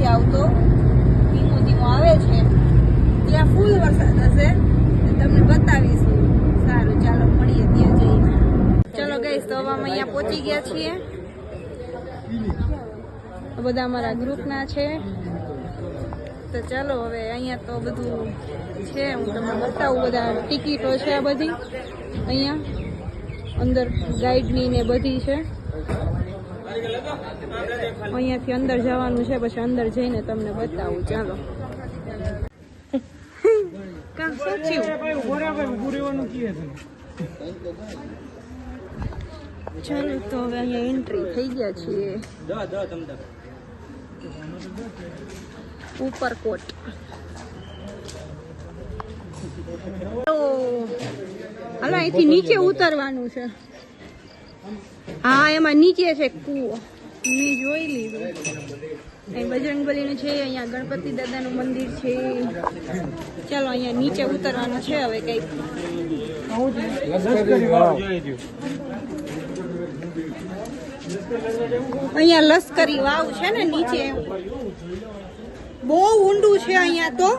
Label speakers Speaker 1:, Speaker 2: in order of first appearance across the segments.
Speaker 1: નથી આવતો, ધીમો ધીમો આવે છે. ત્યાં ફૂલ વરસાદ હશે, તમને બતાવીશું. સારું, ચાલો મળીએ ત્યાં જઈને. ચલો ગાઈસ, તો હવે અમે અહીંયા પહોંચી ગયા છીએ. બધા અમારા ગ્રુપના છે. તો ચાલો હવે અહીંયા તો બધું છે, હું તમને બતાવું. બધા ટિકિટો છે આ બધી અહીંયા અંદર, ગાઈડની ને બધી છે. અહીંયાથી અંદર જવાનું છે, પછી અંદર જઈને તમને બતાવું. ચાલો કામ શું થયું? ચાલો તો હવે અહીંયા એન્ટ્રી થઈ ગયા છીએ. ઉપરકોટ. હાલો અહીંથી નીચે ઉતરવાનું છે. હા, એમાં નીચે છે કૂવો, મેં જોઈ લીધું. અહીં બજરંગબલીનું છે, અહીંયા ગણપતિ દાદાનું મંદિર છે. ચાલો અહીંયા નીચે ઉતરવાનું છે હવે કઈક. અહીંયા લશ્કરી વાવ છે ને નીચે, બહુ ઊંડું છે અહીંયા તો.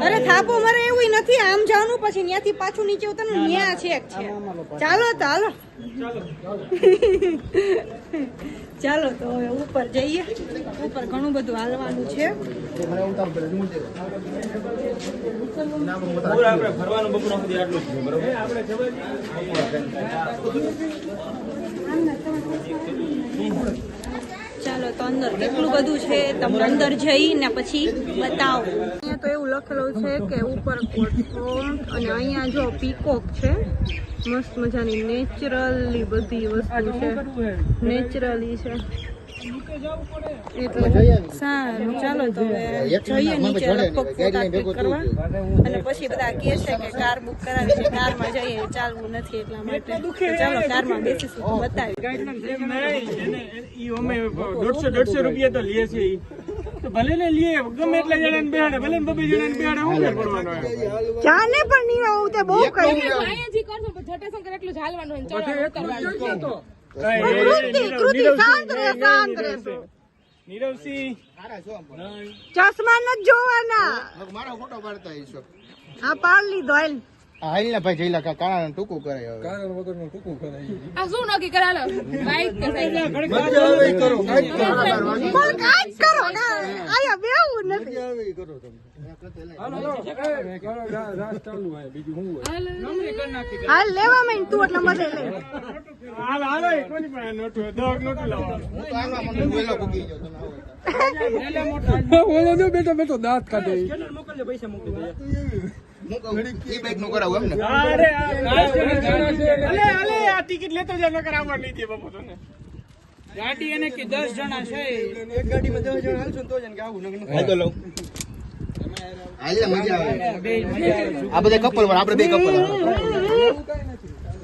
Speaker 1: અરે થાપો મારે એવું નથી, આમ જવાનું પછી ત્યાંથી પાછું નીચે ઉતરવાનું. ન્યા છે ચાલો તો હાલો. ચાલો તો હવે ઉપર જઈએ. ઉપર ઘણું બધું હાલવાનું છે. ચાલો તો અંદર કેટલું બધું છે તમને અંદર જઈને પછી બતાવો. અહીંયા તો એવું લખેલું છે કે ઉપરકોટ ફોર્ટ, અને અહીંયા જો પીકોક છે, મસ્ત મજાની નેચરલી બધી વસ્તુ છે, નેચરલી છે. એટલે સારું, ચાલો તો જઈએ નીચે લગભગ ફોટા ક્લિક કરવા. અને પછી બધા કહે છે કે કાર બુક કરાવી છે, કારમાં જઈએ, ચાલવું નથી એટલા માટે. ચાલો કારમાં બેસીશું તો બતાવી.
Speaker 2: 150 રૂપિયા તો લે છે તો ભલે ને લે, ગમે એટલા જણા ને બેહાડે, ભલે 2 જણા ને બેહાડે, હું ફેર પડવાનો?
Speaker 1: ચાને પણ નહીં આવું તે બહુ કહી
Speaker 3: અહીંયાથી કરશો પણ જટાશંકર એટલું જ હાલવાનું હોય. ચાલો
Speaker 2: નીરવસિંહ
Speaker 1: ચશ્મા નથી જોવાના.
Speaker 4: મારો ફોટો પાડતા હશો.
Speaker 1: હા, પાડ લીધો.
Speaker 4: હાલ ને ભાઈ જઈલા કાણા ટૂંકું કરે હવે.
Speaker 2: કારણ વગરનું ટૂંકું કરાય.
Speaker 3: આ શું નક્કી કરાલો? બાઈક કે સાયકલ?
Speaker 4: કરો
Speaker 1: પણ કાંઈ જ કરો ને, આયા બેવું નથી.
Speaker 4: કરો તમે.
Speaker 2: રાસ ચાલુ હોય, બીજું શું હોય?
Speaker 1: હાલ લેવા માંડ તું એટલે બધે લે.
Speaker 2: હાલ હાલો, કોની પાસે નોટું? 10 નોટું લાવવાનું.
Speaker 4: હું તો આમાં મને વેલો પૂગી જાવ તમે આવો.
Speaker 2: બોલો જો બેટો બેટો દાંત કાઢે. મોકલજો, પૈસા મોકલી દે.
Speaker 4: હું કહું ઈ બાઈક નું કરાવું એમ ને.
Speaker 2: અરે અલે આ ટિકિટ લેતો જા, નકર આવવા નહીં દે બાપુ તને. ગાડી એને કે 10 જણા છે, એક ગાડીમાં 10 જણા હાલશું તો જ કે આવું નકર.
Speaker 4: હાલ તો લઉં. હાલ મજા આવે. આ બધા કપલ વાળા, આપણે બે કપલ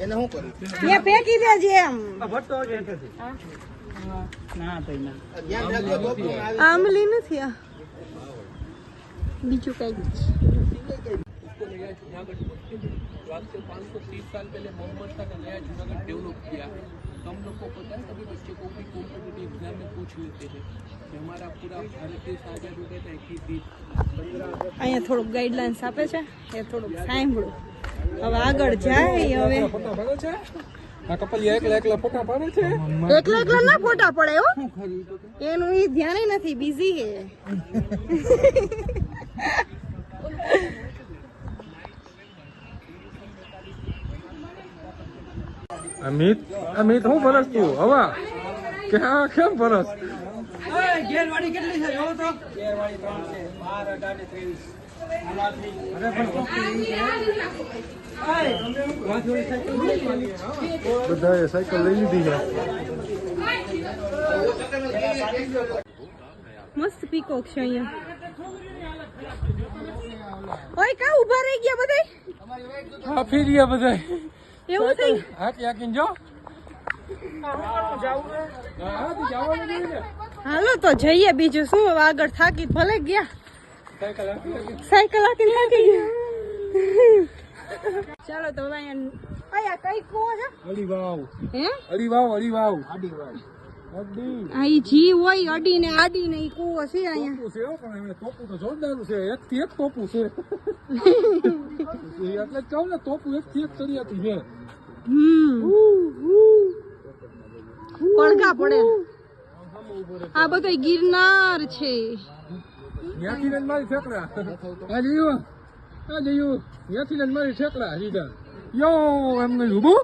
Speaker 4: એને શું કરું?
Speaker 1: એ ફેંકી દેજે એમ.
Speaker 2: ભટ્ટો કે ના ભાઈ ના.
Speaker 4: ધ્યાન રાખજો ગોપરો આવે.
Speaker 1: આમલી નથી આ, બીજું કઈ.
Speaker 5: आज से 530 साल पहले मोहम्मद का नया जूनागढ़ डेवलप किया तो हम लोग को पता है, सभी बच्चे को भी कॉम्पिटिटिव एग्जाम में पूछ लेते थे कि हमारा पूरा भारत देश आजाद हो गया था 21
Speaker 1: અહીંયા થોડુંક ગાઈડલાઇન્સ આપે છે, એ થોડુંક સાંભળું. હવે આગળ જાય. હવે
Speaker 2: ફોટા પાડે છે આ કપલિયા, એકલા એકલા ફોટા પાડે છે.
Speaker 1: એકલા એકલા ના ફોટા પડે હો, એનું ઈ ધ્યાન નથી, બિઝી હે.
Speaker 2: અમિત અમિત હું ભરસ તું હવા કે હા કેમ ભરસ?
Speaker 6: ગેરવાડી કેટલી છે જોવો તો? ગેરવાડી 3 છે, 12
Speaker 2: બધાએ સાયકલ લઈ લીધી છે.
Speaker 1: મસ્ત પીકોક છે અહીંયા. ઓય કા ઉભા રહી ગયા બધા?
Speaker 2: હા ફેરિયા બધા
Speaker 1: એવું થઈ?
Speaker 2: હાકી હાકીને જો.
Speaker 1: હાલો તો જઈએ, બીજું શું. હવે આગળ થાકી ભલે ગયા, સાયકલ હાકીને થાકી ગયા. ચાલો તો હવે અહીંયા કઈ કુવો છે?
Speaker 2: અલી વાવ
Speaker 1: હે?
Speaker 2: અલી વાવ અલી વાવ
Speaker 1: આ ઈ જી હોય અડી ને આડી ને ઈ કૂવો છે અહીંયા.
Speaker 7: ટોપું છે હો, પણ હવે ટોપું તો જોરદાર છે. એક થી એક ટોપું છે. એટલે જ કહું ને, ટોપું એક થી એક તળિયાથી છે.
Speaker 1: પડઘા પડે. આ બધો ગિરનાર છે.
Speaker 7: ત્યાંથી લઈને મારી ઠેકડા. આ જોયું, ત્યાંથી લઈને મારી ઠેકડા લીધા. યો એમ નહીં ઉભું.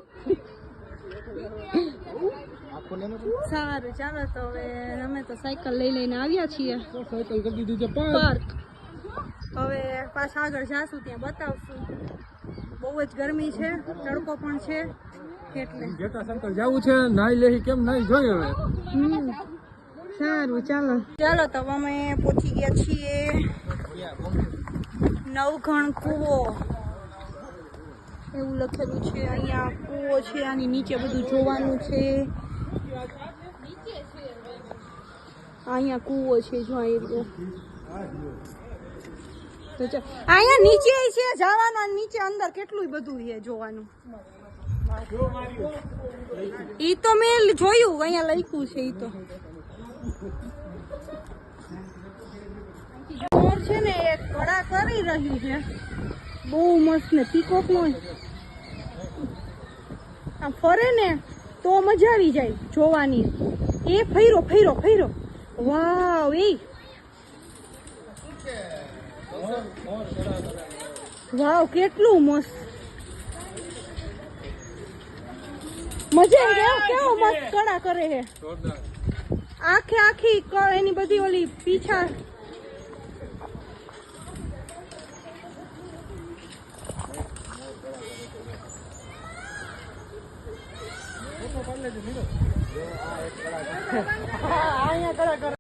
Speaker 1: સારું ચાલો તો હવે અમે તો સાયકલ લઈ લઈને આવ્યા છીએ
Speaker 7: સાયકલ કરી દીધી છે
Speaker 1: પાર્ક. હવે પાછા આગળ જાશું ત્યાં બતાવશું. બહુ જ ગરમી છે, તડકો પણ છે એટલે
Speaker 7: જટાશંકર જવું છે. નાઈ લેહી કેમ નાઈ જોઈએ હવે.
Speaker 1: સારું ચાલો તો અમે પહોંચી ગયા છીએ નવઘણ કૂવો એવું લખેલું છે અહીંયા. કૂવો છે, આની નીચે બધું જોવાનું છે. અહીંયા કૂવો છે, જો અહીંયા નીચે છે જવાનું, નીચે અંદર કેટલું બધું છે જોવાનું. ઈ તો મેં જોયું, અહીંયા લખ્યું છે. ઈ તો મોર છે ને એક ઘોડા કરી રહ્યું છે, બહુ મસ્ત ને પીકોક નો આમ ફરે ને તો મજા આવી જાય જોવાની. એ ફૈરો વાવ. એ વાવ કેટલું મસ્ત મજા આવી જાય. કેવો મસ્ત કડા કરે છે. આખી એની બધી ઓલી પીછા અહીંયા